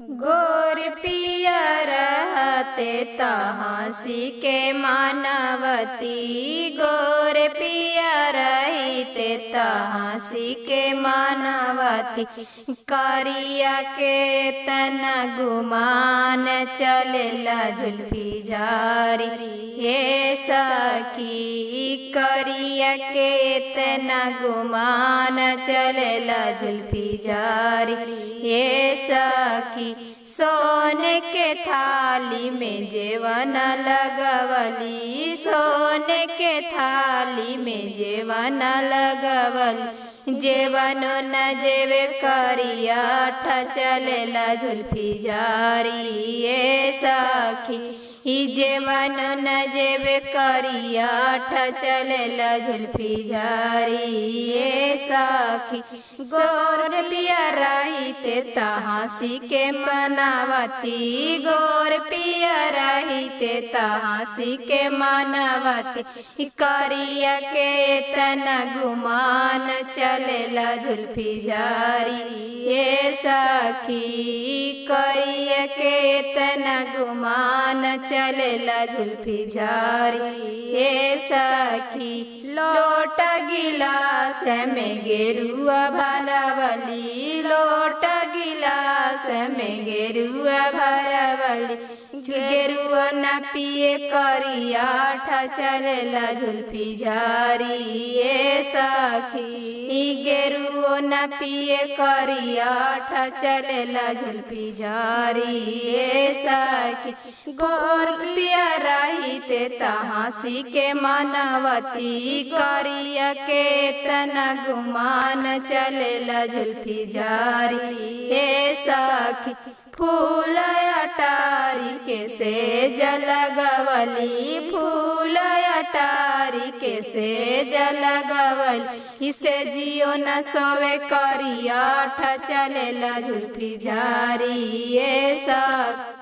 गोर पियर रहते तहसी के मानवती, गोर पियर रहते तहसी के मानवती। करिया के तना गुमान चलेला जुल्फी झारी, ये सखी करिया के तना गुमान चलेला जुल्फी झारी, ये सखी सोने के थाली में जेवन लगवली, सोने के थाली में जेवन लगवली। जेवन न जेवे करिया चलेला जुल्फी झारी, ये सखी जेवन न जेवे करिया चलेला जुल्फी झारी, ये सखी। गोर पियर रहते तहसी के मानवती, गोर पियर रहते तहसी के मानवती। करिया के तना गुमान चलेला जुल्फी झारी, ये सखी करिया के तना गुमान चलेला जुल्फी झारी, ये सखी। लोट गिलास में गेरुआ भरवली, लोट गिलास में गेरुआ भरवली। गेरुआ न पिए करिया चलेला जुल्फी झारी, ये सखी गेरुआ न पिए करिया चलेला जुल्फी झारी, ये सखी। गोर पियर रहते तहसी के मानवती, करिया के तना गुमान चलेला जुल्फी झारी, ये सखी। फूल अटारी के सेज लगवली, फूल अटारी के सेज लगवली। इसे जियो न सोवे करिया चलेला जुल्फी झारी, ये सखी।